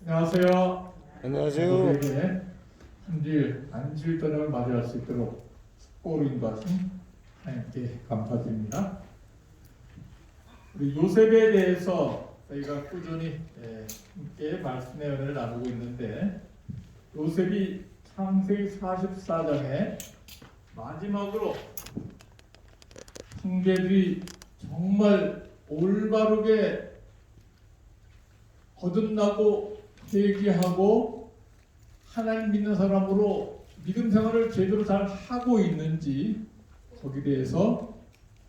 안녕하세요. 안녕하세요. 우리에게 한질 안질 저녁을 맞이할 수 있도록 축복을 인도하신 하나님께 감사드립니다. 우리 요셉에 대해서 저희가 꾸준히 함께 말씀의 은혜를 나누고 있는데, 요셉이 창세기 44장에 마지막으로 형제들이 정말 올바르게 거듭나고 회개하고 하나님 믿는 사람으로 믿음 생활을 제대로 잘 하고 있는지, 거기에 대해서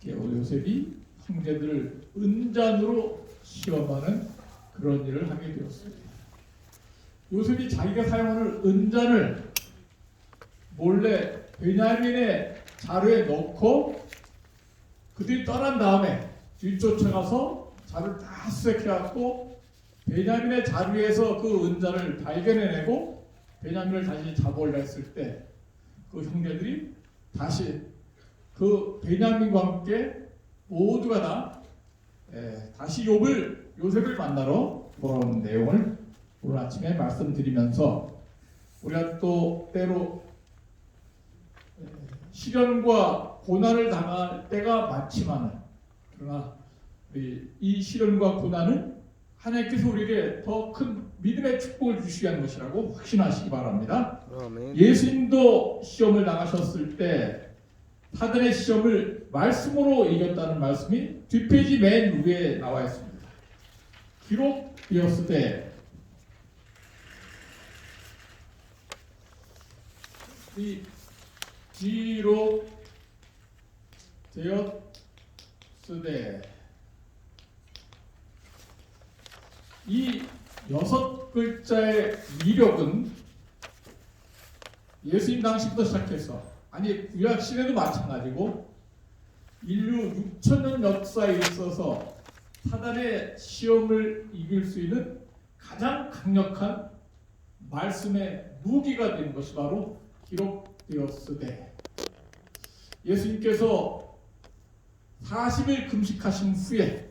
요셉이 형제들을 은잔으로 시험하는 그런 일을 하게 되었습니다. 요셉이 자기가 사용하는 은잔을 몰래 베냐민의 자루에 넣고 그들이 떠난 다음에 뒤쫓아가서 자루를 다 수색해갖고 베냐민의 자루에서 그 은잔을 발견해내고 베냐민을 다시 잡아올라 했을 때, 그 형제들이 다시 그 베냐민과 함께 모두가 다 다시 요셉을 만나러 돌아오는 내용을 오늘 아침에 말씀드리면서, 우리가 또 때로 시련과 고난을 당할 때가 많지만은, 그러나 이 시련과 고난은 하나님께서 우리에게 더 큰 믿음의 축복을 주시게 하는 것이라고 확신하시기 바랍니다. 아멘. 예수님도 시험을 당하셨을 때 사단의 시험을 말씀으로 이겼다는 말씀이 뒷페이지 맨 위에 나와 있습니다. 기록되었을 때, 이 기록되었을 때, 이 6글자의 위력은 예수님 당시부터 시작해서, 아니 구약 시대도 마찬가지고 인류 6천년 역사에 있어서 사단의 시험을 이길 수 있는 가장 강력한 말씀의 무기가 된 것이 바로 기록되었으되, 예수님께서 40일 금식하신 후에,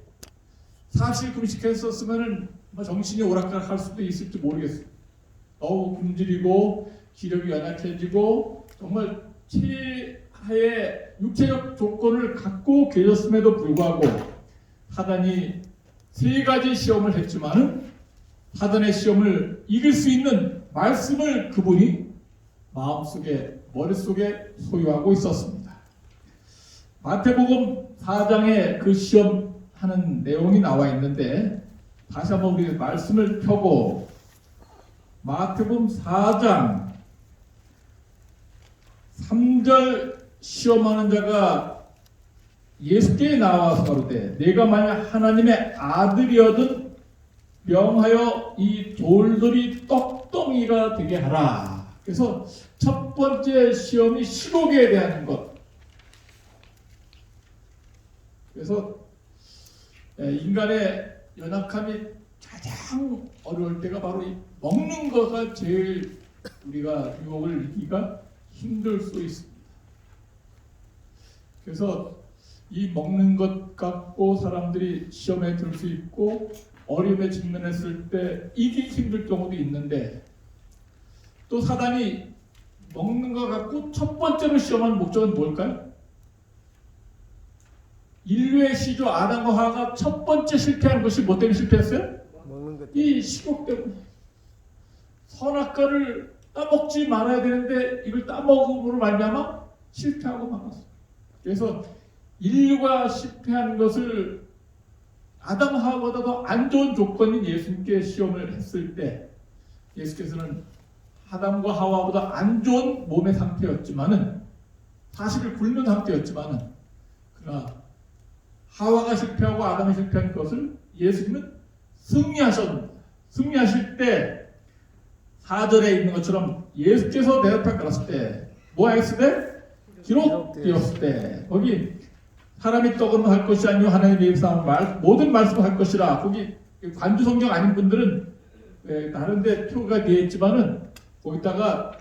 40일 금식했었으면은 정신이 오락가락할 수도 있을지 모르겠어요. 너무 굶주리고 기력이 연약해지고 정말 최하의 육체적 조건을 갖고 계셨음에도 불구하고 사단이 3가지 시험을 했지만은 사단의 시험을 이길 수 있는 말씀을 그분이 마음속에, 머릿속에 소유하고 있었습니다. 마태복음 4장에 그 시험하는 내용이 나와 있는데, 다시 한번 우리 말씀을 펴고 마태복음 4장 3절, 시험하는 자가 예수께 나와서 가로되 내가 만약 하나님의 아들이어든 명하여 이 돌들이 떡덩이가 되게 하라. 그래서 첫 번째 시험이 식욕에 대한 것. 그래서 인간의 연약함이 가장 어려울 때가 바로 이 먹는 거가 제일 우리가 유혹을 이기기가 힘들 수 있습니다. 그래서 이 먹는 것 갖고 사람들이 시험에 들 수 있고 어려움에 직면했을 때 이기기 힘들 경우도 있는데, 또 사단이 먹는 것 갖고 첫 번째로 시험하는 목적은 뭘까요? 인류의 시조 아담과 하와가 첫 번째 실패한 것이 뭐 때문에 실패했어요? 먹는 것. 이 식욕 때문에. 선악과를 따먹지 말아야 되는데 이걸 따먹음으로 말미암아 실패하고 말았어요. 그래서 인류가 실패하는 것을 아담 하와보다 더 안 좋은 조건인 예수님께 시험을 했을 때, 예수께서는 아담과 하와보다 안 좋은 몸의 상태였지만은, 40일 굶는 상태였지만은, 그러나 하와가 실패하고 아담이 실패한 것을 예수님은 승리하셨습니다. 승리하실 때 4절에 있는 것처럼 예수께서 내 앞에 걸었을 때 뭐 했을 때? 기록되었을 때. 거기 사람이 떡으로 할 것이 아니요 하나님의 입상 모든 말씀을 할 것이라. 거기 관주 성경 아닌 분들은 다른데 표가 되어 있지만은 거기다가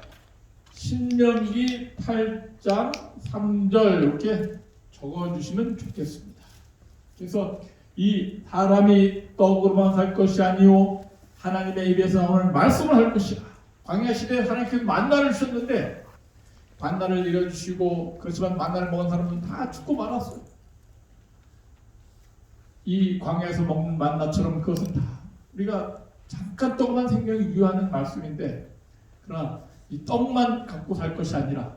신명기 8장 3절 이렇게 적어주시면 좋겠습니다. 그래서 이 사람이 떡으로만 살 것이 아니요 하나님의 입에서 나오는 말씀을 할 것이라. 광야 시대에 하나님께서 만나를 주셨는데 만나를 내려주시고 그렇지만 만나를 먹은 사람은 다 죽고 말았어요. 이 광야에서 먹는 만나처럼 그것은 다 우리가 잠깐 동안 생명이 유효하는 말씀인데 그러나 이 떡만 갖고 살 것이 아니라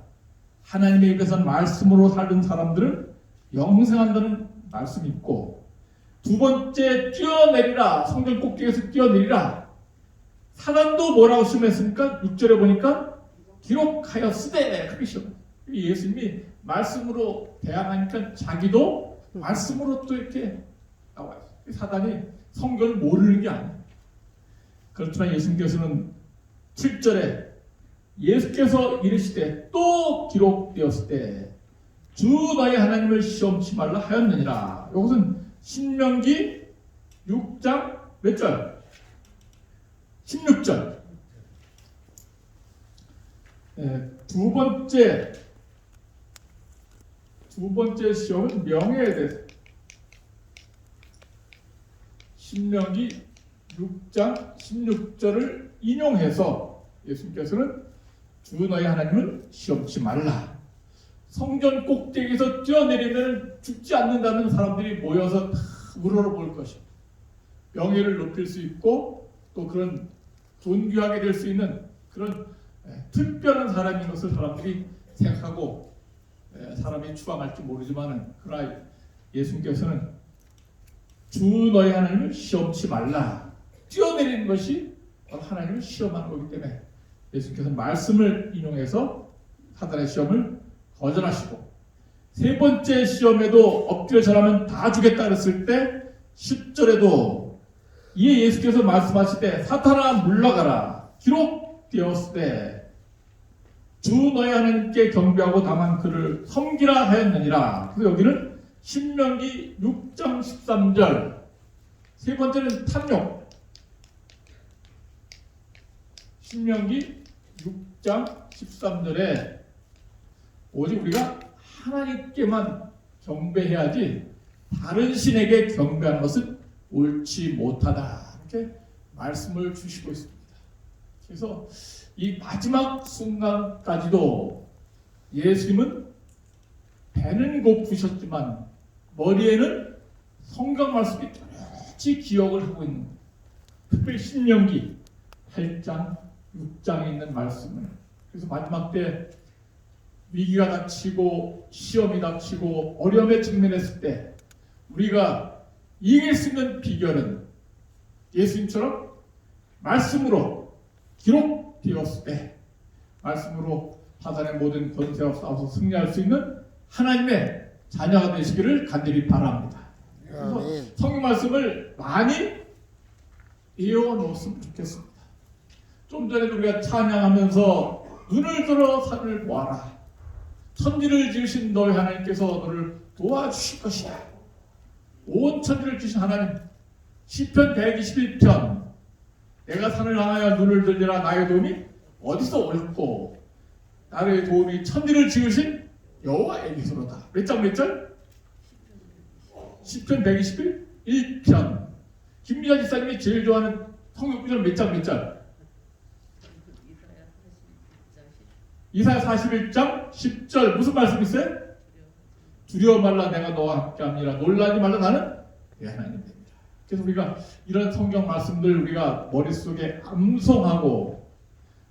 하나님의 입에서 말씀으로 사는 사람들은 영생한다는 말씀이 있고 두 번째 뛰어내리라 성전 꼭대기에서 뛰어내리라 사단도 뭐라고 심했습니까? 6절에 보니까 기록하였으되 그렇게 시험 예수님이 말씀으로 대항하니까 자기도 말씀으로 또 이렇게 나와요. 사단이 성경을 모르는 게 아니에요. 그렇지만 예수님께서는 7절에 예수께서 이르시되 또 기록되었을 때 주 너희 하나님을 시험치 말라 하였느니라. 이것은 신명기 6장 몇 절? 16절. 두 번째 시험은 명예에 대해서. 신명기 6장 16절을 인용해서 예수님께서는 주 너희 하나님을 시험치 말라. 성전 꼭대기에서 뛰어내리면 죽지 않는다는 사람들이 모여서 다 우러러볼 것입니다. 명예를 높일 수 있고 또 그런 존귀하게 될 수 있는 그런 특별한 사람인 것을 사람들이 생각하고 사람이 추앙할지 모르지만 그러나 예수님께서는 주 너희 하나님을 시험치 말라. 뛰어내리는 것이 하나님을 시험하는 거기 때문에 예수님께서 말씀을 인용해서 사단의 시험을 거절하시고 세 번째 시험에도 엎드려 절하면 다 주겠다 그랬을 때 10절에도 이에 예수께서 말씀하실 때 사탄아 물러가라 기록되었을 때 주 너희 하나님께 경배하고 다만 그를 섬기라 하였느니라. 그래서 여기는 신명기 6장 13절 세 번째는 탐욕 신명기 6장 13절에 오직 우리가 하나님께만 경배해야지 다른 신에게 경배하는 것은 옳지 못하다 이렇게 말씀을 주시고 있습니다. 그래서 이 마지막 순간까지도 예수님은 배는 고프셨지만 머리에는 성경 말씀이 똑같이 기억을 하고 있는 거예요. 특별히 신명기 8장 6장에 있는 말씀을 그래서 마지막 때 위기가 닥치고 시험이 닥치고 어려움에 직면했을 때 우리가 이길 수 있는 비결은 예수님처럼 말씀으로 기록되었을 때 말씀으로 사단의 모든 권세와 싸워서 승리할 수 있는 하나님의 자녀가 되시기를 간절히 바랍니다. 그래서 성경 말씀을 많이 외워놓았으면 좋겠습니다. 좀 전에 우리가 찬양하면서 눈을 들어 산을 보아라. 천지를 지으신 너희 하나님께서 너를 도와주실 것이다. 온 천지를 지으신 하나님. 시편 121편 내가 산을 향하여 눈을 들리라 나의 도움이 어디서 옳고 나의 도움이 천지를 지으신 여호와에게서로다. 몇 장 몇 절? 시편 121편 김미자 집사님이 제일 좋아하는 성경 구절 몇 장 몇 절? 이사야 41장 10절 무슨 말씀 있어요? 두려워 말라 내가 너와 함께합니다. 놀라지 말라 나는 내 하나님 됩니다. 그래서 우리가 이런 성경 말씀들 우리가 머릿속에 암송하고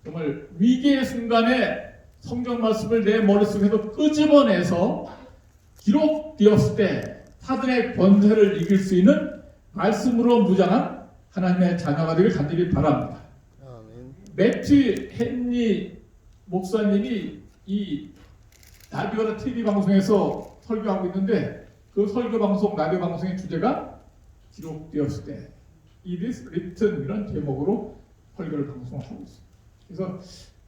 정말 위기의 순간에 성경 말씀을 내 머릿속에서 끄집어내서 기록되었을 때 사단의 권세를 이길 수 있는 말씀으로 무장한 하나님의 자녀가 되길 간절히 바랍니다. 매튜 헨리 목사님이 이 라디오나 TV 방송에서 설교하고 있는데 그 설교 방송 라디오 방송의 주제가 기록되었을 때 It is written 이런 제목으로 설교를 방송하고 있습니다. 그래서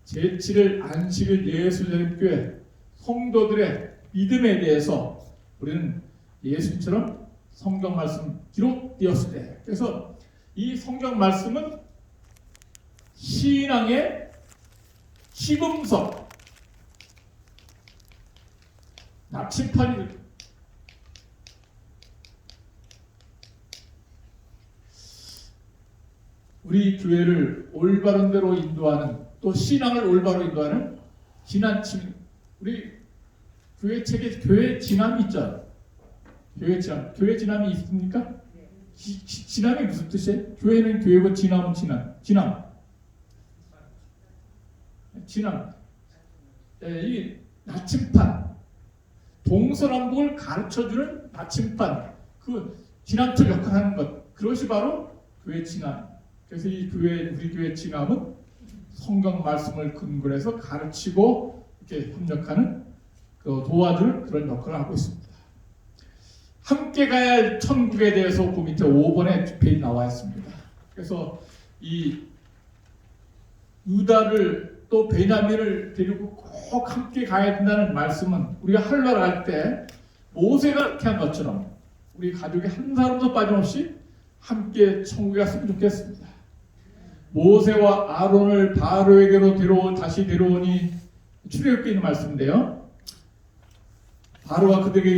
제7일 안식일 예수님교회 성도들의 믿음에 대해서 우리는 예수님처럼 성경 말씀 기록되었을 때 그래서 이 성경 말씀은 신앙의 시금석 나침판이 우리 교회를 올바른 대로 인도하는, 또 신앙을 올바로 인도하는 진한층, 우리 교회 책에 교회 진함이 있죠. 교회 진함. 교회 진함이 있습니까? 진함이 무슨 뜻이에요? 교회는 교회고 진함은 진함. 이 나침판. 동서남북을 가르쳐주는 나침판. 그 진함처 역할을 하는 것. 그것이 바로 교회 진함. 그래서 우리 교회 진함은 성경 말씀을 근거로 해서 가르치고 이렇게 협력하는, 도와주는 그런 역할을 하고 있습니다. 함께 가야 할 천국에 대해서 그 밑에 5번에 페이지 나와 있습니다. 그래서 이 유다를 또 베냐민을 데리고 꼭 함께 가야 된다는 말씀은 우리가 할례를 할 때 모세가 이렇게 한 것처럼 우리 가족이 한 사람도 빠짐없이 함께 천국에 갔으면 좋겠습니다. 모세와 아론을 바로에게로 다시 데려오니, 출애굽기에 있는 말씀인데요. 바로가 그들에게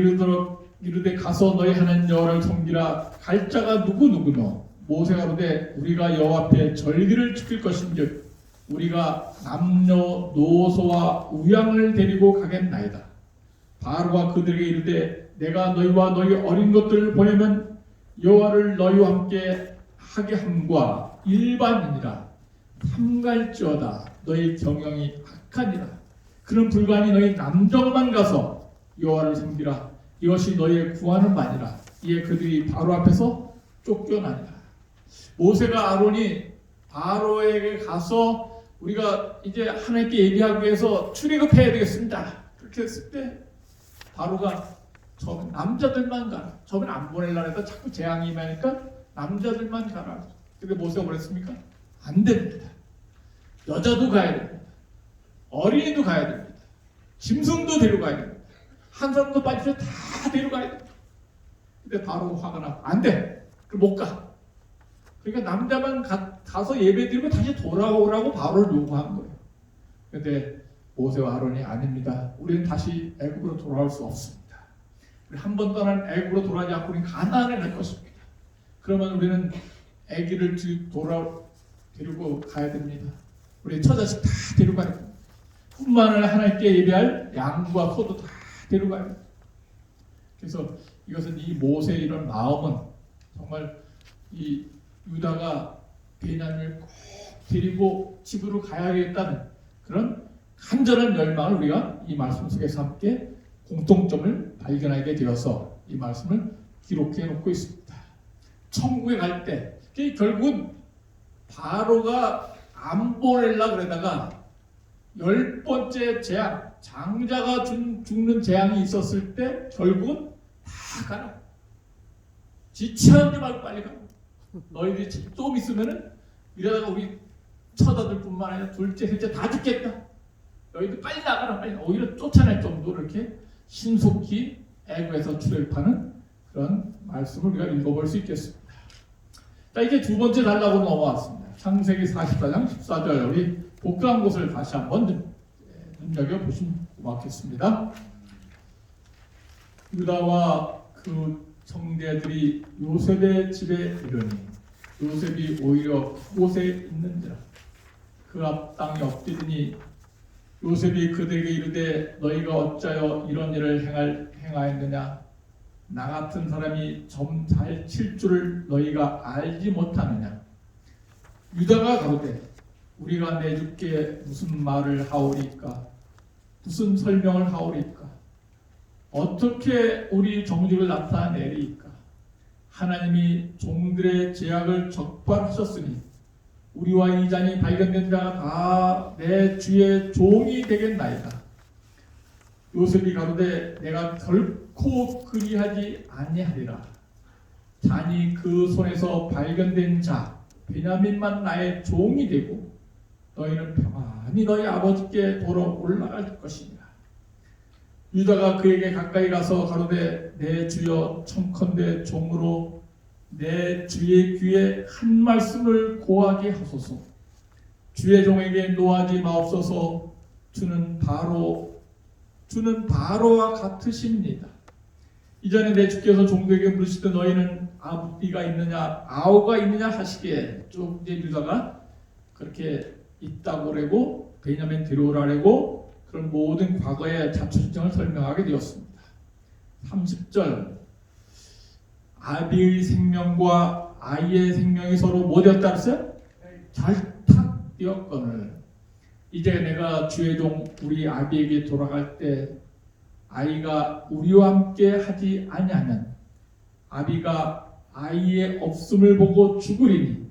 이르되 가서 너희 하나님 여호와를 섬기라. 갈 자가 누구노? 모세가 이르되 우리가 여호와 앞에 절기를 지킬 것인즉 우리가 남녀노소와 우양을 데리고 가겠나이다. 바로가 그들에게 이르되 내가 너희와 너희 어린 것들을 보내면 여호와를 너희와 함께 하게 함과 일반이니라. 삼갈지어다. 너희 경영이 악하니라. 그는 불가니 너희 남정만 가서 여호와를 섬기라. 이것이 너희의 구하는 바니라. 이에 그들이 바로 앞에서 쫓겨나니라. 모세가 아론이 바로에게 가서 우리가 이제 하나님께 얘기하기 위해서 출애굽해야 되겠습니다. 그렇게 했을 때 바로가 처음에 남자들만 가라. 처음엔 안 보내려고 해서 자꾸 재앙이 임하니까 남자들만 가라. 근데 모세가 뭐랬습니까? 안 됩니다. 여자도 가야 됩니다. 어린이도 가야 됩니다. 짐승도 데려가야 됩니다. 한 사람도 빠지면 다 데려가야 됩니다. 근데 바로 화가 나고 안 돼. 그럼 못 가. 그러니까 남자만 가서 예배드리고 다시 돌아오라고 바로를 요구한 거예요. 근데 모세와 아론이 아닙니다. 우리는 다시 애굽으로 돌아올 수 없습니다. 우리 한 번 떠난 애굽으로 돌아가지 않고 우리는 가나안에 갈 것입니다. 그러면 우리는 아기를 데리고 가야 됩니다. 우리 처자식 다 데려가야 됩니다. 뿐만 아니라 하나님께 예배할 양과 소도 다 데려가야 됩니다. 그래서 이것은 이 모세의 이런 마음은 정말 이 유다가 베냐민을 꼭 데리고 집으로 가야겠다는 그런 간절한 열망을 우리가 이 말씀 속에서 함께 공통점을 발견하게 되어서 이 말씀을 기록해 놓고 있습니다. 천국에 갈 때 결국은 바로가 안 보내려고 그러다가 10번째 재앙, 장자가 죽는 재앙이 있었을 때 결국은 다 가라. 지체하지 말고 빨리 가. 너희들이 좀 있으면은 이러다가 우리 처자들 뿐만 아니라 둘째, 셋째 다 죽겠다. 너희들 빨리 나가라. 빨리. 오히려 쫓아낼 정도로 이렇게 신속히 애굽에서 출애굽하는 그런 말씀을 우리가 읽어볼 수 있겠습니다. 자, 이제 두 번째 단락으로 넘어왔습니다. 창세기 44장 14절 우리 복귀한 곳을 다시 한번 눈여겨보시면 고맙겠습니다. 유다와 그 형제들이 요셉의 집에 이르니 요셉이 오히려 그곳에 있는지라. 그 앞 땅에 엎드리니 요셉이 그들에게 이르되 너희가 어찌하여 이런 일을 행하였느냐. 나 같은 사람이 점 잘 칠 줄을 너희가 알지 못하느냐. 유다가 가로되 우리가 내주께 무슨 말을 하오리까. 무슨 설명을 하오리까. 어떻게 우리 정직을 나타내리까. 하나님이 종들의 죄악을 적발하셨으니 우리와 이 잔이 발견된 자가 다 내 주의 종이 되겠나이다. 요셉이 가로되 내가 결코 그리하지 아니하리라. 잔이 그 손에서 발견된 자 베냐민만 나의 종이 되고 너희는 평안히 너희 아버지께 돌아 올라갈 것이니라. 유다가 그에게 가까이 가서 가로되 내 주여 청컨대 종으로 내 주의 귀에 한 말씀을 고하게 하소서. 주의 종에게 노하지 마옵소서. 주는 바로와 같으십니다. 이전에 내 주께서 종들에게 물으시되 너희는 아비가 있느냐 아우가 있느냐 하시기에 쭉 이제 유다가 그렇게 있다고 그러고 베냐민 데려오라고 그런 모든 과거의 자초지정을 설명하게 되었습니다. 30절 아비의 생명과 아이의 생명이 서로 뭐 되었다 했어요? 결탁되었거늘 이제 내가 주의 종 우리 아비에게 돌아갈 때 아이가 우리와 함께 하지 아니하면 아비가 아이의 없음을 보고 죽으리니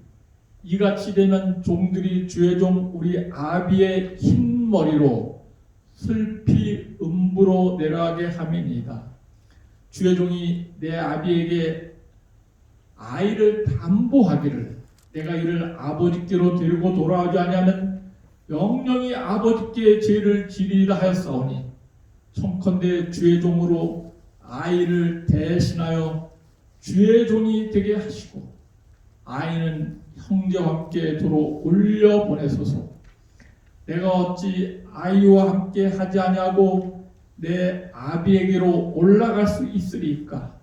이같이 되면 종들이 주의 종 우리 아비의 흰 머리로 슬피 음부로 내려가게 함이니이다. 주의 종이 내 아비에게 아이를 담보하기를 내가 이를 아버지께로 데리고 돌아오지 아니하면 영영이 아버지께 죄를 지리라 하였사오니 청컨대 주의 종으로 아이를 대신하여 주의 종이 되게 하시고 아이는 형제와 함께 도로 올려 보내소서. 내가 어찌 아이와 함께 하지 아니하고 내 아비에게로 올라갈 수 있으리까?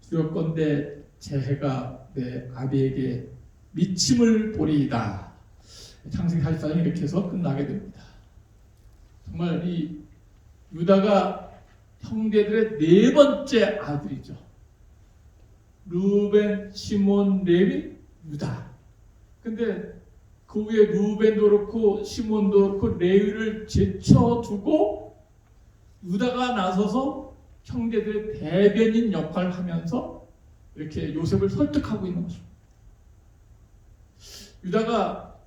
두렵건대 제 해가 내 아비에게 미침을 보리이다. 창세기 44장 이렇게 해서 끝나게 됩니다. 정말 이 유다가 형제들의 네 번째 아들이죠. 루벤, 시몬, 레위, 유다. 근데 그 위에 루벤도 그렇고 시몬도 그렇고 레위를 제쳐두고 유다가 나서서 형제들의 대변인 역할을 하면서 이렇게 요셉을 설득하고 있는 것입니다. 유다가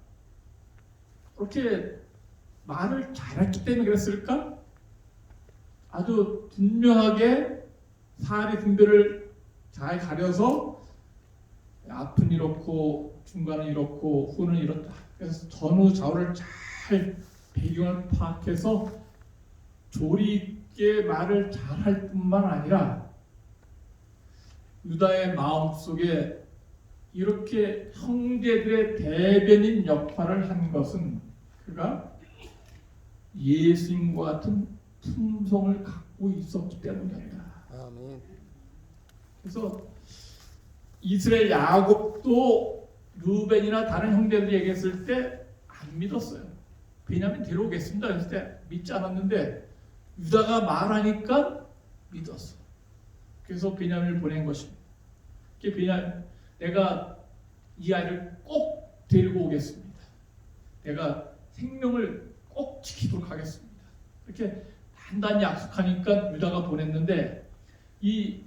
그렇게 말을 잘했기 때문에 그랬을까? 아주 분명하게 사리 등들을 잘 가려서 앞은 이렇고 중간은 이렇고 후는 이렇다. 그래서 전후 좌우를 잘 배경을 파악해서 조리 있게 말을 잘할 뿐만 아니라 유다의 마음속에 이렇게 형제들의 대변인 역할을 한 것은 그가 예수님과 같은 품성을 갖고 있었기 때문이었다. 아멘. 그래서 이스라엘 야곱도 루벤이나 다른 형제들이 얘기했을 때 안 믿었어요. 베냐민 데려오겠습니다 했을 때 믿지 않았는데 유다가 말하니까 믿었어. 그래서 베냐민을 보낸 것입니다. 내가 이 아이를 꼭 데리고 오겠습니다. 내가 생명을 꼭 지키도록 하겠습니다. 이렇게 단단히 약속하니까 유다가 보냈는데 이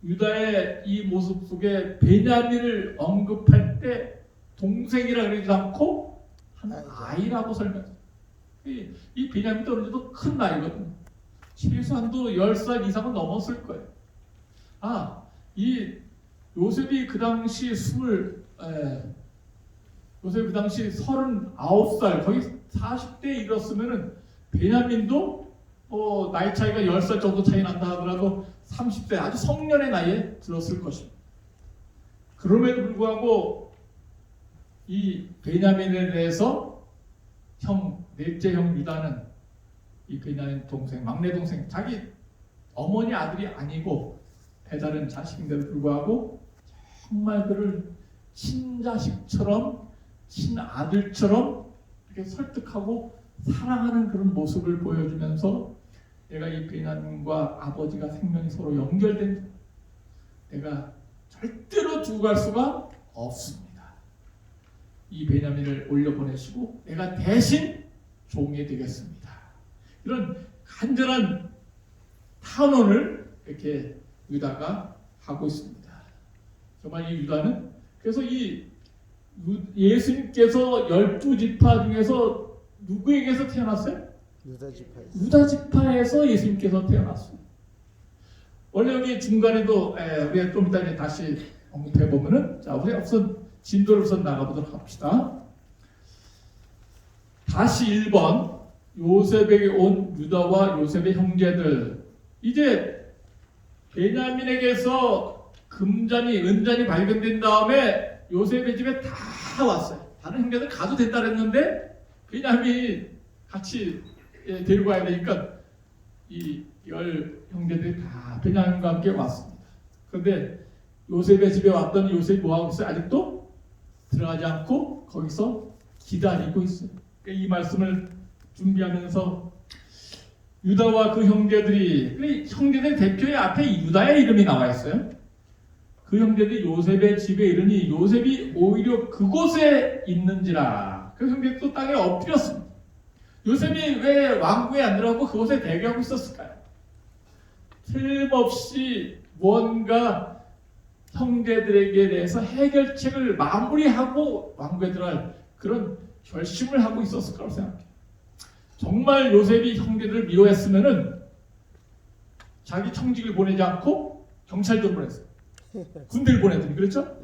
유다의 이 모습 속에 베냐민을 언급할 때 동생이라 그러지 않고 한 아이라고 설명해요. 이 베냐민도 어느 정도 큰 나이거든요. 최소한도 10살 이상은 넘었을 거예요. 이 요셉이 그 당시 요셉이 그 당시 39살 거의 40대에 이뤘으면은 베냐민도 나이 차이가 10살 정도 차이 난다 하더라도 30대 아주 성년의 나이에 들었을 것입니다. 그럼에도 불구하고 이 베냐민에 대해서 넷째 형 유다는 이 베냐민 동생, 막내 동생, 자기 어머니 아들이 아니고 배다른 자식인데도 불구하고 정말 그를 친자식처럼 친아들처럼 이렇게 설득하고 사랑하는 그런 모습을 보여주면서 내가 이 베냐민과 아버지가 생명이 서로 연결된 내가 절대로 두고 갈 수가 없습니다. 이 베냐민을 올려보내시고 내가 대신 종이 되겠습니다. 이런 간절한 탄원을 이렇게 유다가 하고 있습니다. 정말 이 유다는 그래서 이 예수님께서 12지파 중에서 누구에게서 태어났어요? 유다 지파에서 예수님께서 태어났어요. 원래 여기 중간에도 우리가 좀 이따 다시 언급해 보면은 자 우리 우선 진도를 우선 나가보도록 합시다. 다시 1번 요셉에게 온 유다와 요셉의 형제들. 이제 베냐민에게서 금잔이 은잔이 발견된 다음에 요셉의 집에 다 왔어요. 다른 형제들 가도 된다 그랬는데 베냐민이 같이 데리고 와야 되니까 이 10 형제들이 다 베냐민과 함께 왔습니다. 그런데 요셉의 집에 왔더니 요셉이 뭐하고 있어요? 아직도 들어가지 않고 거기서 기다리고 있어요. 그러니까 이 말씀을 준비하면서 유다와 그 형제들이, 형제들 대표의 앞에 유다의 이름이 나와 있어요. 그 형제들이 요셉의 집에 이르니 요셉이 오히려 그곳에 있는지라. 그 형제들도 땅에 엎드렸습니다. 요셉이 왜 왕궁에 안 들어가고 그곳에 대기하고 있었을까요? 틀림없이 뭔가 형제들에게 대해서 해결책을 마무리하고 왕궁에 들어갈 그런 결심을 하고 있었을 거라고 생각해요. 정말 요셉이 형제들을 미워했으면은 자기 청직을 보내지 않고 경찰들 보냈어요. 군대를 보내더니, 그렇죠?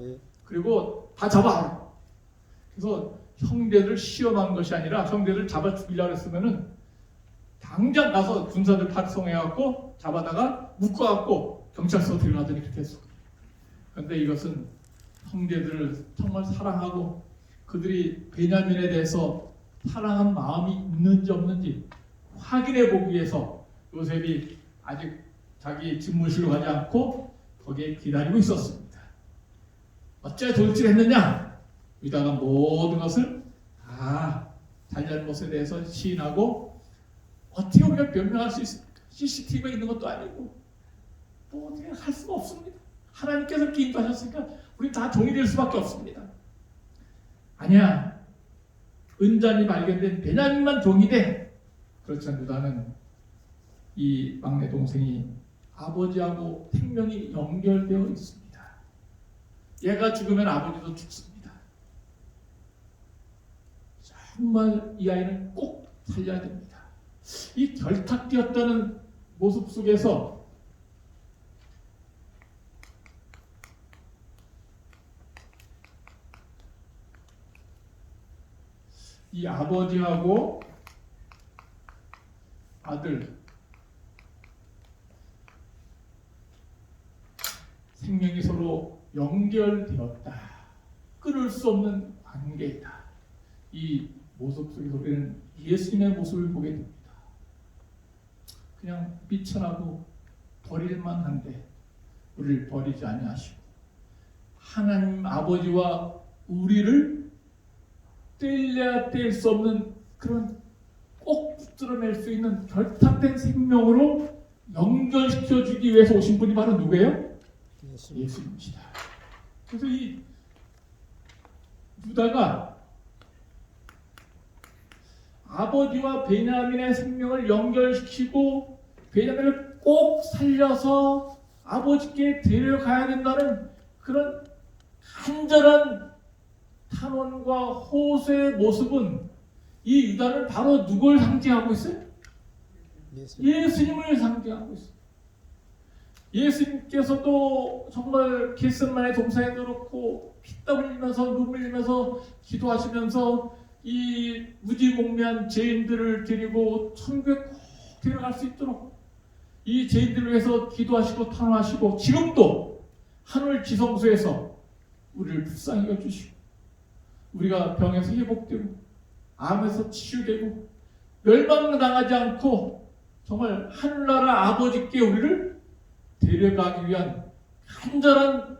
그리고 다 잡아. 그래서 형제들을 시험한 것이 아니라 형제들을 잡아 죽이려고 했으면은 당장 가서 군사들 파송해갖고 잡아다가 묶어갖고 경찰서 들어가더니 그렇게 했어. 그런데 이것은 형제들을 정말 사랑하고 그들이 베냐민에 대해서 사랑한 마음이 있는지 없는지 확인해 보기 위해서 요셉이 아직 자기 집무실로 가지 않고 거기에 기다리고 있었습니다. 어째 돌질했느냐? 유다가 모든 것을 다 잘잘못에 대해서 시인하고 어떻게 우리가 변명할 수 있습니까? CCTV가 있는 것도 아니고 뭐 어떻게 할 수가 없습니다. 하나님께서 이렇게 인도하셨으니까 우리 다 종이 될 수밖에 없습니다. 아니야. 은잔이 발견된 베냐민만 종이 돼. 그렇지만 유다는 이 막내 동생이 아버지하고 생명이 연결되어 있습니다. 얘가 죽으면 아버지도 죽습니다. 정말 이 아이는 꼭 살려야 됩니다. 이 결탁되었다는 모습 속에서 이 아버지하고 아들 생명이 서로 연결되었다. 끊을 수 없는 관계이다. 이 모습 속에서 우리는 예수님의 모습을 보게 됩니다. 그냥 비천하고 버릴만 한데 우리를 버리지 아니하시고 하나님 아버지와 우리를 뗄래야 뗄 수 없는 그런 꼭 붙들어낼 수 있는 결탁된 생명으로 연결시켜 주기 위해서 오신 분이 바로 누구예요? 예수님이시다. 그래서 이 유다가 아버지와 베냐민의 생명을 연결시키고 베냐민을 꼭 살려서 아버지께 데려가야 된다는 그런 간절한 탄원과 호소의 모습은 이 유다는 바로 누굴 상징하고 있어요? 예수님을 상징하고 있어요. 예수님께서도 정말 겟세마네 동산에 그렇고 피땀 흘리면서 눈물 흘리면서 기도하시면서 이 무지몽매한 죄인들을 데리고 천국에 꼭 데려갈 수 있도록 이 죄인들을 위해서 기도하시고 탄원하시고 지금도 하늘 지성소에서 우리를 불쌍히 여주시고 우리가 병에서 회복되고 암에서 치유되고 멸망당하지 않고 정말 하늘나라 아버지께 우리를 데려가기 위한 간절한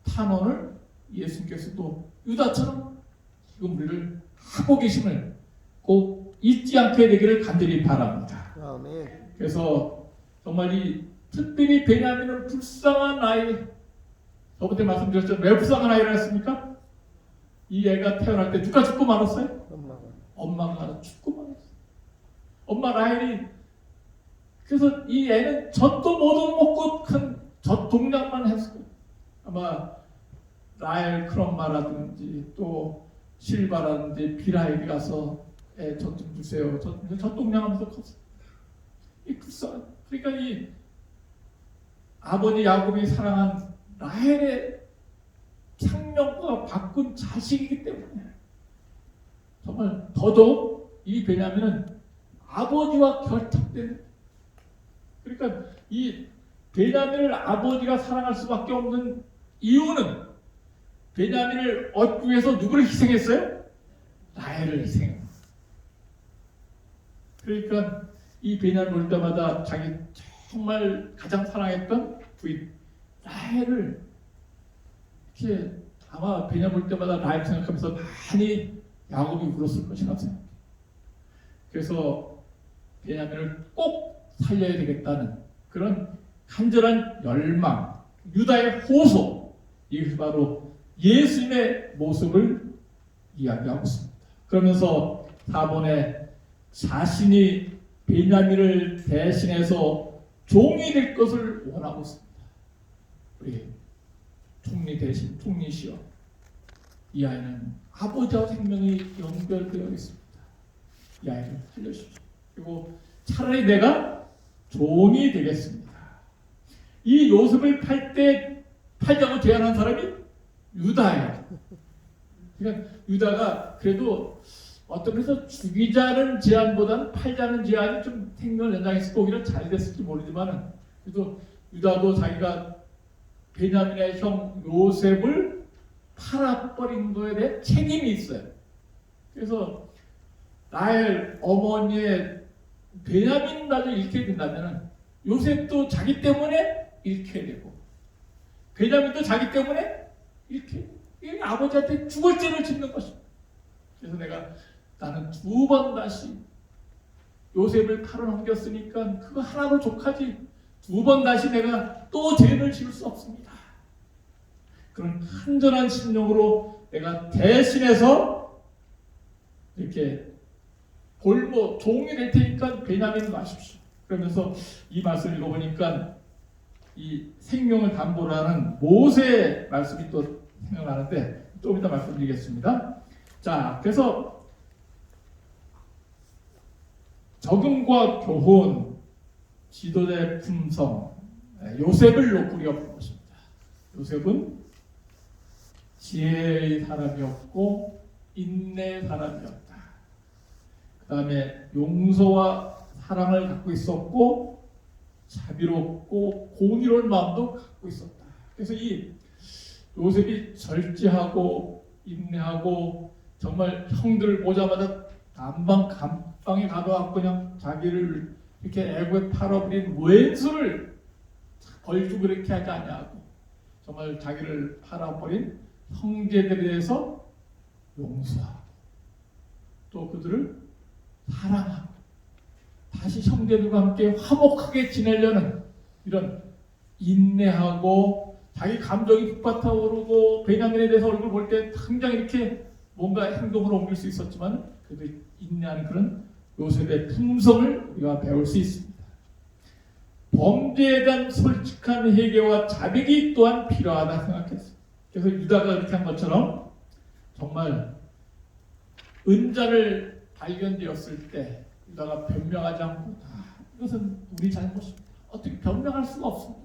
탄원을 예수님께서도 유다처럼 지금 우리를 하고 계심을 꼭 잊지 않게 되기를 간절히 바랍니다. 아멘. 그래서 정말 이 특별히 베냐민은 불쌍한 아이, 저번에 말씀드렸죠. 왜 불쌍한 아이라 했습니까? 이 애가 태어날 때 누가 죽고 말았어요? 엄마가 죽고 말았어요. 엄마 라헬이. 그래서 이 애는 젖도 못 먹고 큰 젖 동량만 했어요. 아마 라헬 크롬마라든지 또 실바라든지 비라일이 가서 애 젖 좀 주세요. 젖 동량하면서 컸어요. 이 불쌍한. 그러니까 이 아버지 야곱이 사랑한 라헬의 생명과 바꾼 자식이기 때문에 정말 더더욱 이 베냐민은 아버지와 결탁된, 그러니까 이 베냐민을 아버지가 사랑할 수밖에 없는 이유는 베냐민을 얻기 위해서 누구를 희생했어요? 라헬을 희생했어요. 그러니까 이 베냐민 올 때마다 자기 정말 가장 사랑했던 부인 라헬을 이렇게 아마 베냐민 볼 때마다 라임 생각하면서 많이 야곱이 울었을 것이라고 생각해요. 그래서 베냐민을 꼭 살려야 되겠다는 그런 간절한 열망, 유다의 호소, 이것이 바로 예수님의 모습을 이야기하고 있습니다. 그러면서 4번에 자신이 베냐민을 대신해서 종이 될 것을 원하고 있습니다. 우리 총리 대신 총리시여, 이 아이는 아버지와 생명이 연결되어 있습니다. 이 아이를 살려주십시오. 그리고 차라리 내가 종이 되겠습니다. 이 요셉을 팔자고 제안한 사람이 유다예요. 그러니까 유다가 그래도 어떤 면에서 죽이자는 제안보다는 팔자는 제안이 좀 생명을 연장했을 거 오히려 잘 됐을지 모르지만, 그래도 유다도 자기가 베냐민의 형 요셉을 팔아버린 거에 대해 책임이 있어요. 그래서 라헬 어머니의 베냐민마저 잃게 된다면 요셉도 자기 때문에 잃게 되고 베냐민도 자기 때문에 잃게, 아버지한테 죽을 죄를 짓는 것입니다. 그래서 나는 2번 다시 요셉을 팔아넘겼으니까 그거 하나로 족하지 2번 다시 내가 또 죄를 지을 수 없습니다. 그런 간절한 심령으로 내가 대신해서 이렇게 골모 종이 될 테니까 베냐민을 마십시오. 그러면서 이 말씀을 읽어보니까 이 생명을 담보로 하는 모세의 말씀이 또 생각나는데 좀 이따 말씀드리겠습니다. 자, 그래서 적응과 교훈, 지도자의 품성, 요셉을 놓고 우리가 본 것입니다. 요셉은 지혜의 사람이었고 인내의 사람이었다. 그 다음에 용서와 사랑을 갖고 있었고 자비롭고 공의로운 마음도 갖고 있었다. 그래서 이 요셉이 절제하고 인내하고 정말 형들을 보자마자 감방에 가둬갖고 그냥 자기를 이렇게 애고에 팔아버린 왼수를 벌주 그렇게 하지 않냐고 정말 자기를 팔아버린 형제들에 대해서 용서하고 또 그들을 사랑하고 다시 형제들과 함께 화목하게 지내려는 이런 인내하고 자기 감정이 북받아오르고 베냐민에 대해서 얼굴 볼 때 당장 이렇게 뭔가 행동으로 옮길 수 있었지만 그래도 인내하는 그런 요셉의 품성을 우리가 배울 수 있습니다. 범죄에 대한 솔직한 회개와 자백이 또한 필요하다 생각했어요. 그래서 유다가 그렇게 한 것처럼 정말 은자를 발견되었을 때 유다가 변명하지 않고 이것은 우리 잘못입니다. 어떻게 변명할 수가 없습니다.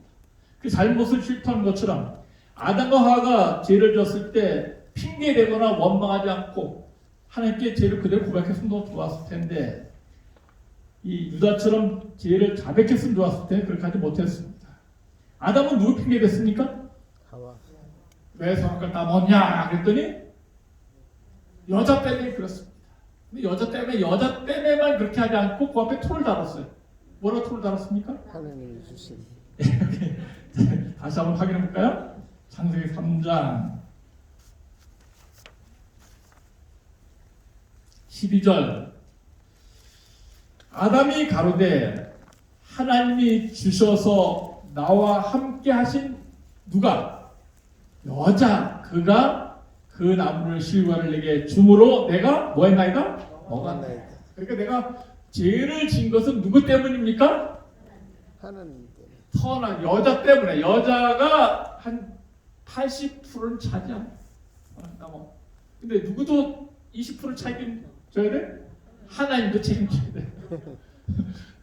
그 잘못을 실토한 것처럼 아담과 하와가 죄를 졌을 때 핑계대거나 원망하지 않고 하나님께 죄를 그대로 고백했으면 좋았을 텐데 이 유다처럼 죄를 자백했으면 좋았을 텐데 그렇게 하지 못했습니다. 아담은 누구 핑계댔습니까? 하와. 왜 성악을 따먹었냐 그랬더니 여자 때문에 그렇습니다. 근데 여자 때문에만 그렇게 하지 않고 그 앞에 토를 달았어요. 뭐라고 토를 달았습니까? 하나님이 주신. 다시 한번 확인해 볼까요? 창세기 3장 12절 아담이 가로되 하나님이 주셔서 나와 함께 하신 누가? 여자 그가 그 나무를 실과를 내게 주므로 내가 뭐 했나이다? 먹었나이다. 그러니까 내가 죄를 진 것은 누구 때문입니까? 하나님 때문에. 선한 여자 때문에. 여자가 한 80%는 차지합니다. 근데 누구도 20% 책임져야 돼? 하나님도 책임져야 돼.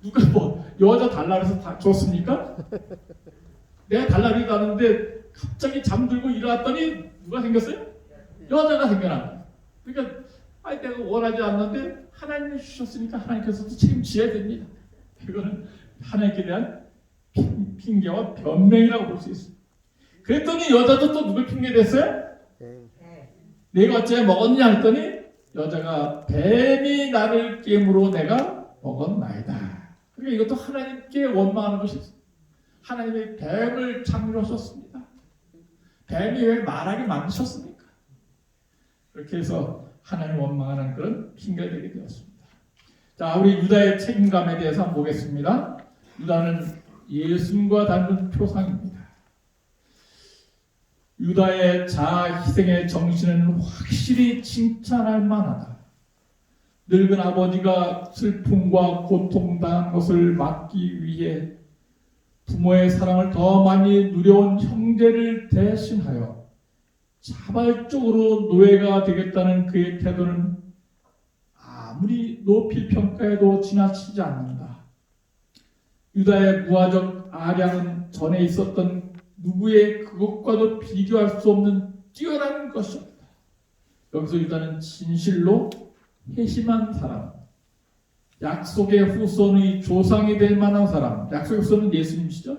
누가 뭐 여자 달라 그래서 다 줬습니까? 내가 달라 그러는데 갑자기 잠들고 일어났더니 누가 생겼어요? 여자가 생겨나. 그러니까 아니 내가 원하지 않는데 하나님이 주셨으니까 하나님께서도 책임져야 됩니다. 이거는 하나님께 대한 핑계와 변명이라고 볼 수 있습니다. 그랬더니 여자도 또 누굴 핑계댔어요? 내가 어째 먹었냐 했더니 여자가 뱀이 나를 깨물어 내가 먹었나이다. 그러니까 이것도 하나님께 원망하는 것이 있습니다. 하나님이 뱀을 창조하셨습니다. 뱀이 왜 말하게 만드셨습니까? 그렇게 해서 하나님 원망하는 그런 핑계가 되게 되었습니다. 자, 우리 유다의 책임감에 대해서 한번 보겠습니다. 유다는 예수님과 닮은 표상입니다. 유다의 자아 희생의 정신은 확실히 칭찬할 만하다. 늙은 아버지가 슬픔과 고통당한 것을 막기 위해 부모의 사랑을 더 많이 누려온 형제를 대신하여 자발적으로 노예가 되겠다는 그의 태도는 아무리 높이 평가해도 지나치지 않는다. 유다의 부하적 아량은 전에 있었던 누구의 그것과도 비교할 수 없는 뛰어난 것이었다. 여기서 유다는 진실로 회심한 사람, 약속의 후손의 조상이 될 만한 사람, 약속의 후손은 예수님이시죠?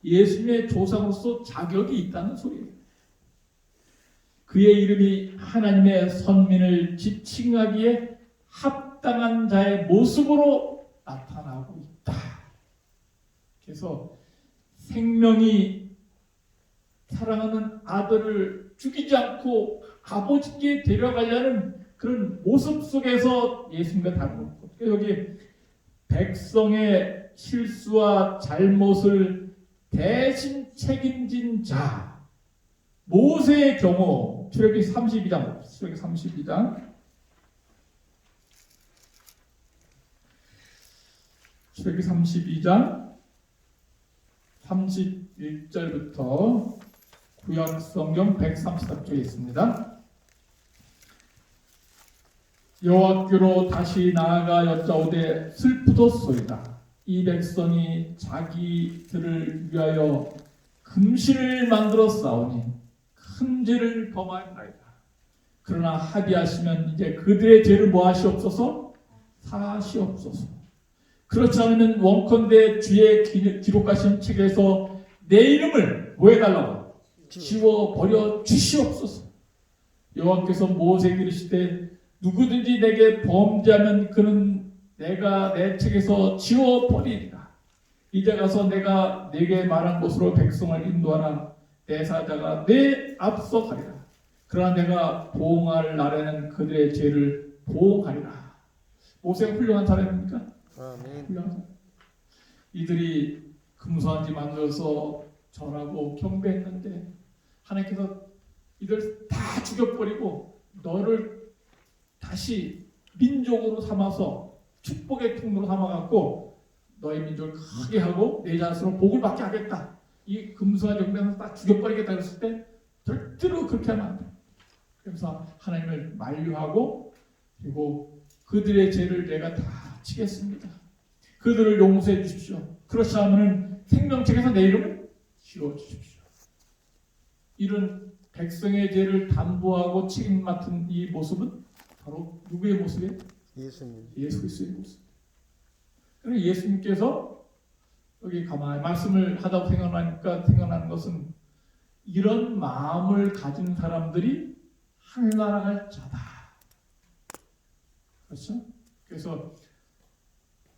예수님의 조상으로서 자격이 있다는 소리예요. 그의 이름이 하나님의 선민을 지칭하기에 합당한 자의 모습으로 나타나고 있다. 그래서 생명이 사랑하는 아들을 죽이지 않고 아버지께 데려가려는 그런 모습 속에서 예수님과 닮은 것. 여기 백성의 실수와 잘못을 대신 책임진 자. 모세의 경우 출애굽기 32장, 출애굽기 32장, 출애굽기 32장 31절부터 구약 성경 133쪽에 있습니다. 여호와께로 다시 나아가 여짜오되 슬프도소이다. 이 백성이 자기들을 위하여 금신을 만들어 싸우니 큰 죄를 범하였나이다. 그러나 합의하시면 이제 그들의 죄를 뭐하시옵소서? 사하시옵소서. 그렇지 않으면 원컨대 주의 기록하신 책에서 내 이름을 뭐 해달라고? 지워버려 주시옵소서. 여호와께서 모세에게 이르시되 누구든지 내게 범죄하면 그는 내가 내 책에서 지워버리리라. 이제 가서 내가 내게 말한 곳으로 백성을 인도하라. 내 사자가 내 앞서 가리라. 그러나 내가 보응할 날에는 그들의 죄를 보응하리라. 모세가 훌륭한 사람입니까? 아멘. 훌륭한 사람. 이들이 금수한지 만들어서 절하고 경배했는데 하나님께서 이들 다 죽여버리고 너를 다시 민족으로 삼아서 축복의 통로로 삼아갖고 너희 민족을 크게 하고 내 자손으로 복을 받게 하겠다. 이 금수와 경배는 딱 죽여버리겠다 그랬을 때 절대로 그렇게 하면 안 돼. 그래서 하나님을 만류하고 그리고 그들의 죄를 내가 다 치겠습니다. 그들을 용서해 주십시오. 그렇지 않으면 생명책에서 내 이름을 지워주십시오. 이런 백성의 죄를 담보하고 책임 맡은 이 모습은 바로 누구의 모습이에요? 예수님. 예수 그리스도의 모습. 그래서 예수님께서 여기 가만히 말씀을 하다 생각나는 것은 이런 마음을 가진 사람들이 하늘나라 갈 자다. 그렇죠? 그래서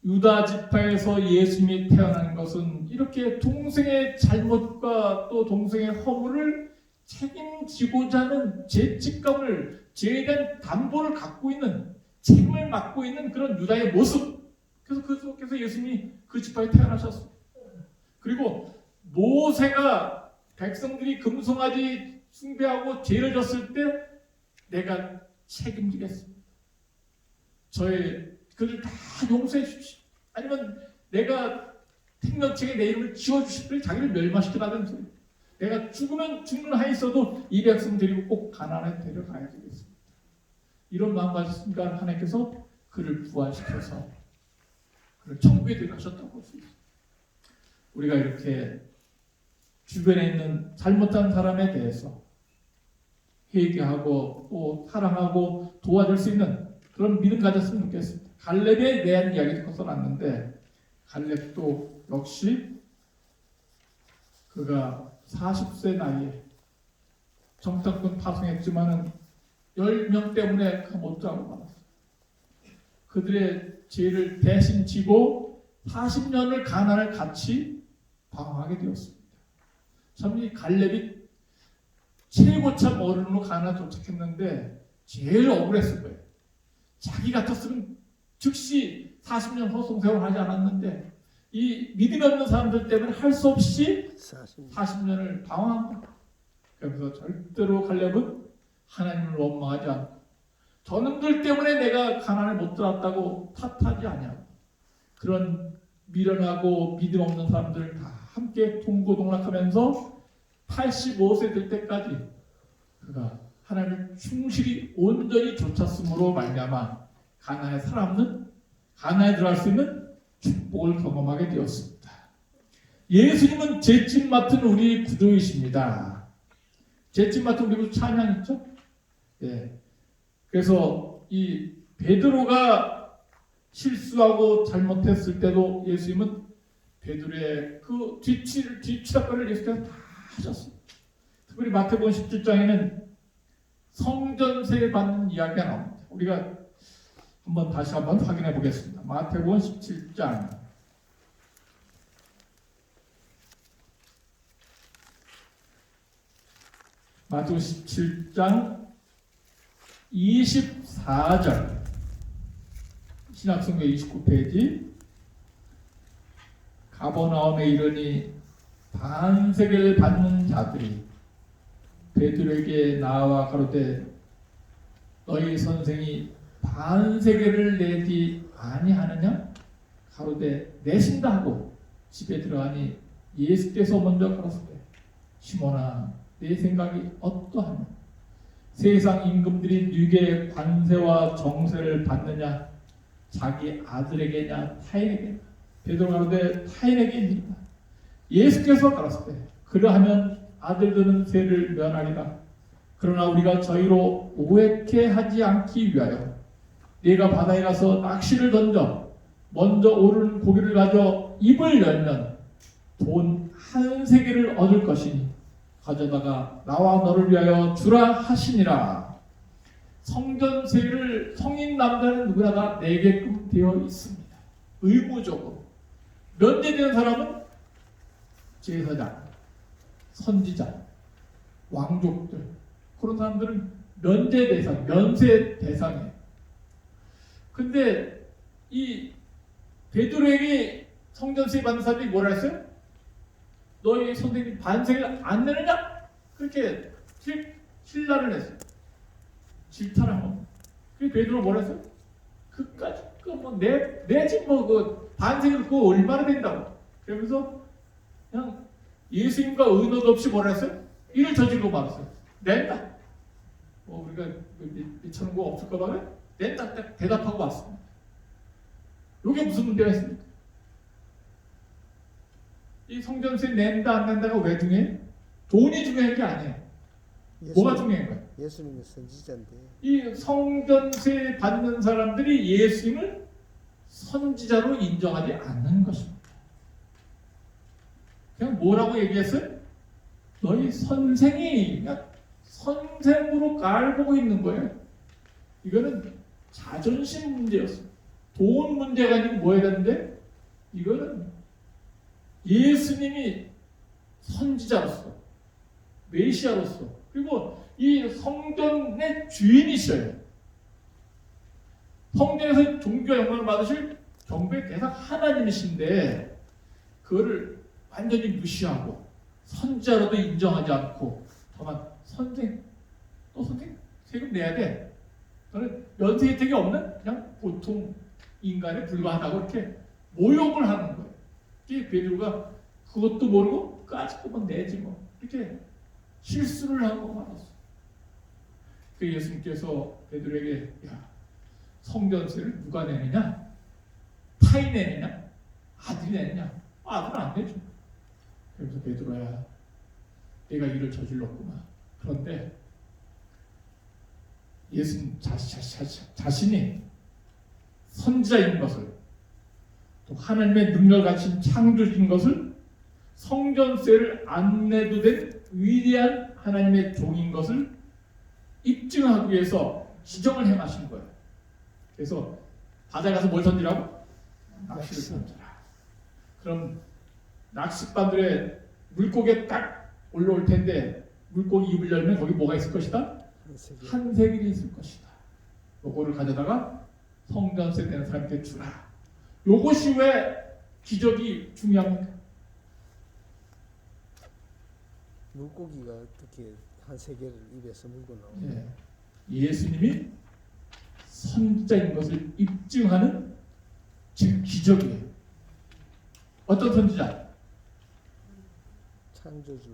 유다 지파에서 예수님이 태어난 것은 이렇게 동생의 잘못과 또 동생의 허물을 책임지고자 하는 죄책감을 죄에 대한 담보를 갖고 있는 책임을 맡고 있는 그런 유다의 모습. 그래서 그 속에서 예수님이 그 지파에 태어나셨습니다. 그리고 모세가 백성들이 금송아지 숭배하고 죄를 졌을 때 내가 책임지겠습니다. 저의 그들 다 용서해 주십시오. 아니면 내가 생명책에 내 이름을 지워주실 때 자기를 멸망시키라는 소리. 내가 죽으면 죽는 한이 있어도 이 백성 데리고 꼭 가나안에 데려가야 되겠습니다. 이런 마음 가졌으니까 하나님께서 그를 부활시켜서 그를 천국에 데려가셨다고 볼 수 있습니다. 우리가 이렇게 주변에 있는 잘못한 사람에 대해서 회개하고 또 사랑하고 도와줄 수 있는 그런 믿음 가졌으면 좋겠습니다. 갈렙에 대한 이야기도 써놨는데 갈렙도 역시 그가 40세 나이에 정탐꾼 파송했지만은 10명 때문에 못자고 말았어요. 그들의 죄를 대신 지고 40년을 가나안을 같이 방황하게 되었습니다. 참 이 갈렙이 최고참 어른으로 가나 도착했는데 제일 억울했을 거예요. 자기 같았으면 즉시 40년 호송생활을 하지 않았는데 이 믿음이 없는 사람들 때문에 할 수 없이 40년을 방황한 거예요. 그래서 절대로 갈렙은 하나님을 원망하지 않고 저놈들 때문에 내가 가나안에 못 들어왔다고 탓하지 아니하고 그런 미련하고 믿음 없는 사람들 다 함께 동고동락하면서 85세 될 때까지 그가 하나님을 충실히 온전히 좇았으므로 말미암아 가나안에 살아남는 가나안에 들어갈 수 있는 축복을 경험하게 되었습니다. 예수님은 잿집 맡은 우리 구주이십니다. 잿집 맡은 우리 구주 찬양 있죠? 예. 그래서 이 베드로가 실수하고 잘못했을 때도 예수님은 베드로의 그 뒤치락거리를 예수께서 다 하셨습니다. 특별히 마태복음 17장에는 성전세 받는 이야기가 나옵니다. 우리가 다시 한번 확인해 보겠습니다. 마태복음 17장 마태복음 17장 24절 신약성경 29페이지 가버나움에 이르니 반세계를 받는 자들이 베드로에게 나와 가로되 너희 선생이 반세계를 내지 아니하느냐? 가로되 내신다 하고 집에 들어가니 예수께서 먼저 가로되 시몬아 내 생각이 어떠하냐? 세상 임금들이 네게 관세와 정세를 받느냐? 자기 아들에게냐 타인에게냐? 베드로가 가로되 타인에게입니다. 예수께서 가로되 그러하면 아들들은 세를 면하리라. 그러나 우리가 저희로 오해케 하지 않기 위하여 네가 바다에 가서 낚시를 던져 먼저 오르는 고기를 가져 입을 열면 돈 한 세계를 얻을 것이니 가져다가 나와 너를 위하여 주라 하시니라. 성전세를 성인 남자는 누구나 다 내게끔 되어 있습니다. 의무적으로. 면제되는 사람은 제사장, 선지자, 왕족들 그런 사람들은 면제 대상, 면세 대상이에요. 근데 이 베드로에게 성전세 받는 사람들이 뭐라 했어요? 너희 선생님이 반세를 안 내느냐? 그렇게 신라를 했어요. 질타를 한 겁니다. 그래서 베드로가 뭐라 했어요? 그까짓 거뭐 내집 그 반세를 그거 얼마나 된다고. 그러면서 그냥 예수님과 의논도 없이 뭐라 했어요? 이를 저질러 말았어요. 낸다. 우리가 미쳐는 거 없을까 봐요? 낸다. 딱 대답하고 왔습니다. 이게 무슨 문제가 있습니까? 이 성전세 낸다 안 낸다가 왜 중요해? 돈이 중요한 게 아니에요. 뭐가 중요한 거예요? 예수님이 선지자인데 이 성전세 받는 사람들이 예수님을 선지자로 인정하지 않는 것입니다. 그냥 뭐라고 얘기했어요? 너희 선생이 그냥 선생으로 깔보고 있는 거예요. 이거는 자존심 문제였어요. 돈 문제가 아니고 뭐해야 되는데 이거는 예수님이 선지자로서 메시아로서 그리고 이 성전의 주인이셔요. 성전에서 종교 영광을 받으실 정부의 대상 하나님이신데 그거를 완전히 무시하고 선지자로도 인정하지 않고 다만 선생 세금 내야 돼. 너는 연세 혜택이 없는 그냥 보통 인간에 불과하다고 이렇게 모욕을 하는 거예요. 이 베드로가 그것도 모르고 까짓거만 내지 뭐 이렇게 실수를 하고 말았어. 그 예수님께서 베드로에게 야 성전세를 누가 내느냐? 타인 내느냐? 아들이 내느냐? 아들은 안 내죠. 그래서 베드로야 내가 일을 저질렀구나. 그런데 예수님 자신이 선지자인 것을 또 하나님의 능력을 가진 창조주인 것을 성전세를 안 내도 된 위대한 하나님의 종인 것을 입증하기 위해서 지정을 행하신 거예요. 그래서 바다에 가서 뭘 던지라고? 낚시를 던져라. 그럼 낚싯바늘에 물고기에 딱 올라올 텐데 물고기 입을 열면 거기 뭐가 있을 것이다? 한세계. 한세길이 있을 것이다. 요거를 가져다가 성전세 되는 사람한테 주라. 요것이 왜 기적이 중요합니까? 물고기가 어떻게 한세계를 입에서 물고 나오냐? 예. 예수님이 선지자인 것을 입증하는 즉 기적이에요. 어떤 선지자? 창조주.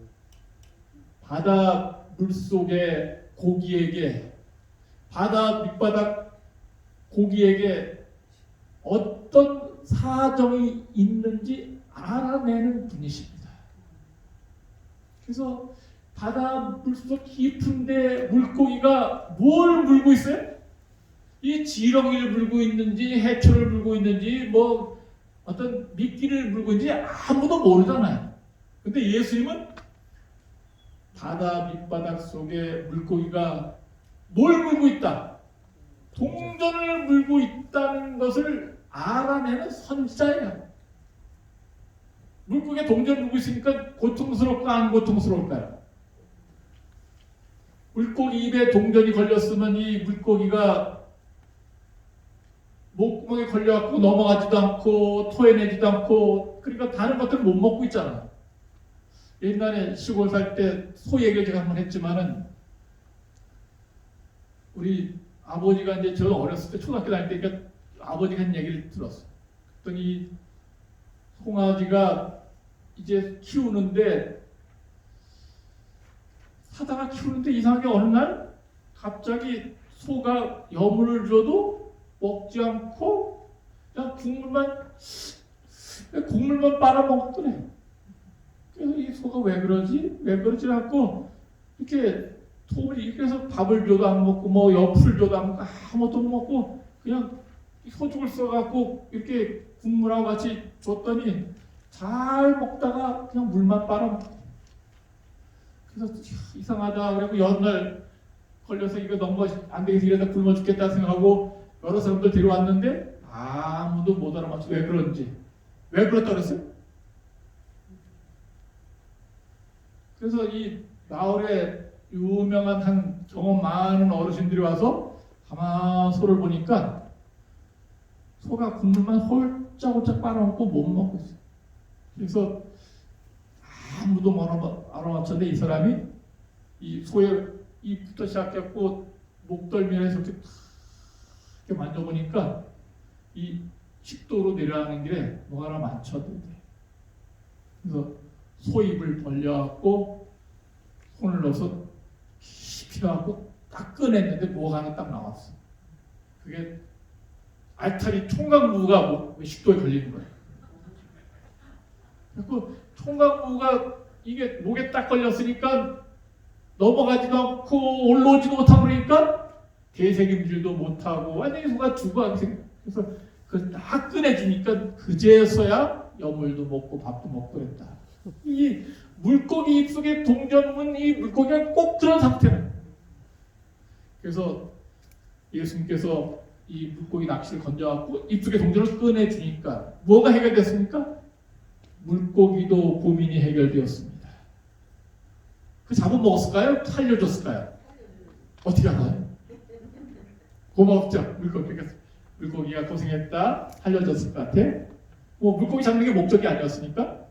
바다 물속의 고기에게, 바다 밑바닥 고기에게 어떤 사정이 있는지 알아내는 분이십니다. 그래서 바다 물속 깊은데 물고기가 뭘 물고 있어요? 이 지렁이를 물고 있는지 해초를 물고 있는지 뭐 어떤 미끼를 물고 있는지 아무도 모르잖아요. 근데 예수님은 바다 밑바닥 속에 물고기가 뭘 물고 있다? 동전을 물고 있다는 것을 알아내는 선지자예요. 물고기가 동전을 물고 있으니까 고통스럽까 안 고통스러울까요? 물고기 입에 동전이 걸렸으면 이 물고기가 목구멍에 걸려갖고 넘어가지도 않고 토해내지도 않고 그러니까 다른 것들을 못 먹고 있잖아. 옛날에 시골 살 때 소 얘기를 제가 한번 했지만은 우리 아버지가 이제 저 어렸을 때 초등학교 다닐 때 그러니까 아버지가 한 얘기를 들었어. 그랬더니 송아지가 이제 키우는데 사다가 키우는데 이상하게 어느 날 갑자기 소가 여물을 줘도 먹지 않고 그냥 국물만 빨아먹더래. 그래서 이 소가 왜 그러지? 왜 그러지 않고 이렇게 소리 그래서 밥을 줘도 안 먹고 뭐 엽을 줘도 안 먹고 아무것도 못 먹고 그냥 소죽을 써갖고 이렇게 국물하고 같이 줬더니 잘 먹다가 그냥 물만 빨아먹고 그래서 이상하다 그래고 여러 날 걸려서 이거 너무 안 되겠어 이러다 굶어 죽겠다 생각하고 여러 사람들 데려왔는데 아무도 못 알아맞혀. 왜 그런지. 왜 그렇다 그랬어요? 그래서 이 마을에 유명한 한 경험 많은 어르신들이 와서 가만 소를 보니까 소가 국물만 홀짝홀짝 빨아먹고 못 먹고 있어요. 그래서 아무도 못 알아맞혔는데 이 사람이 이 소의 입부터 시작했고 목덜미에서 이렇게 이렇게 만져보니까 이 식도로 내려가는 길에 뭐가 하나 맞춰들대. 그래서 소 입을 벌려갖고 손을 넣어서 깊이 해갖고 딱 꺼냈는데 뭐가 하나 딱 나왔어. 그게 알타리 총각무가 식도에 걸리는 거예요. 그래서 총각무가 이게 목에 딱 걸렸으니까 넘어가지도 않고 올라오지도 못하고 그러니까 되새김질도 못하고 완전히 소가 죽어가게 생겼어요. 그래서 그걸 딱 꺼내주니까 그제서야 여물도 먹고 밥도 먹고 그랬다. 이 물고기 입속에 동전은 이 물고기가 꼭 그런 상태는. 그래서 예수님께서 이 물고기 낚시를 건져갖고 입속에 동전을 꺼내주니까 뭐가 해결됐습니까? 물고기도 고민이 해결되었습니다. 그 잡아먹었을까요? 살려줬을까요? 어떻게 알아요? 고맙죠. 물고기가 고생했다. 살려줬을 것 같아. 뭐 물고기 잡는 게 목적이 아니었으니까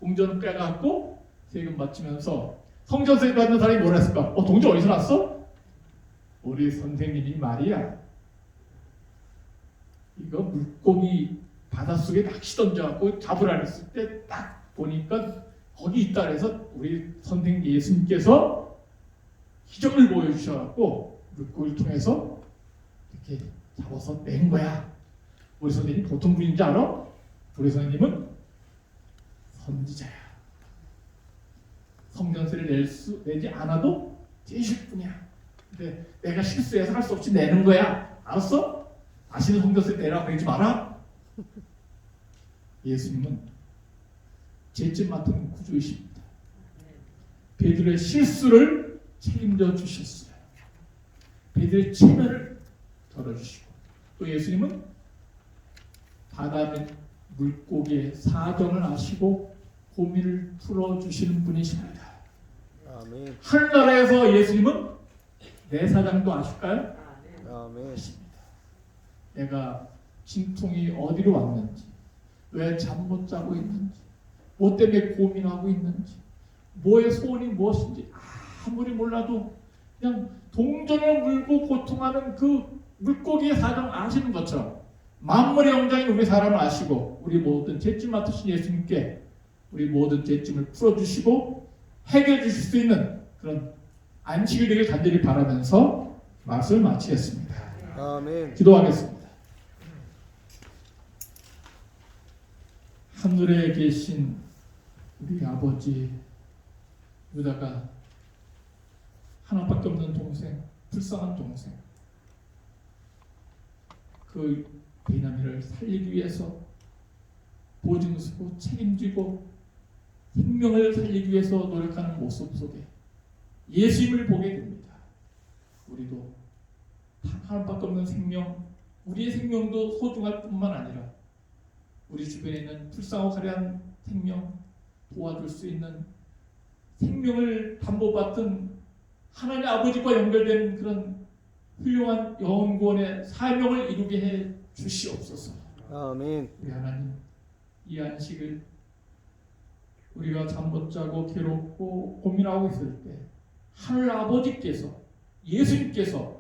동전을 빼갖고 세금 바치면서 성전세 받는 사람이 뭘 했을까? 동전 어디서 났어? 우리 선생님이 말이야. 이거 물고기 바닷속에 낚시 던져갖고 잡으라 했을 때 딱 보니까 거기 있다 그래서 우리 선생님 예수님께서 기적을 보여주셔갖고 물고기를 통해서 이렇게 잡아서 낸 거야. 우리 선생님 보통 분인지 알아? 우리 선생님은 선지자야. 성전세를 내지 않아도 되실 분이야. 근데 내가 실수해서 할 수 없이 내는 거야. 알았어? 다시는 성전세 내라고 그러지 마라. 예수님은 죄짐 맡은 구주이십니다. 베드로의 실수를 책임져 주셨어요. 베드로의 체면을 덜어주시고 또 예수님은 바다 및 물고기의 사정을 아시고 고민을 풀어주시는 분이십니다. 아멘. 아멘. 하늘나라에서 예수님은 내 사장도 아실까요? 아멘. 내가 진통이 어디로 왔는지, 왜 잠 못 자고 있는지, 뭐 때문에 고민하고 있는지, 뭐의 소원이 무엇인지 아무리 몰라도 그냥 동전을 물고 고통하는 그 물고기의 사정 아시는 것처럼 만물의 영장인 우리 사람을 아시고 우리 모든 죄짐 맡으신 예수님께 우리 모든 죄짐을 풀어주시고 해결해 주실 수 있는 그런 안식이 되길 간절히 바라면서 말씀을 마치겠습니다. 아멘. 기도하겠습니다. 하늘에 계신 우리 아버지 유다가 하나밖에 없는 동생, 불쌍한 동생, 그 베냐민을 살리기 위해서 보증서고 책임지고 생명을 살리기 위해서 노력하는 모습 속에 예수님을 보게 됩니다. 우리도 단 하나밖에 없는 생명, 우리의 생명도 소중할 뿐만 아니라 우리 주변에 있는 불쌍하고 가련한 생명, 도와줄 수 있는 생명을 담보받은 하나님 아버지와 연결된 그런 훌륭한 영혼구원의 사명을 이루게 해 주시옵소서. 아멘. 우리 하나님, 이 안식을 우리가 잠 못 자고 괴롭고 고민하고 있을 때 하늘 아버지께서, 예수님께서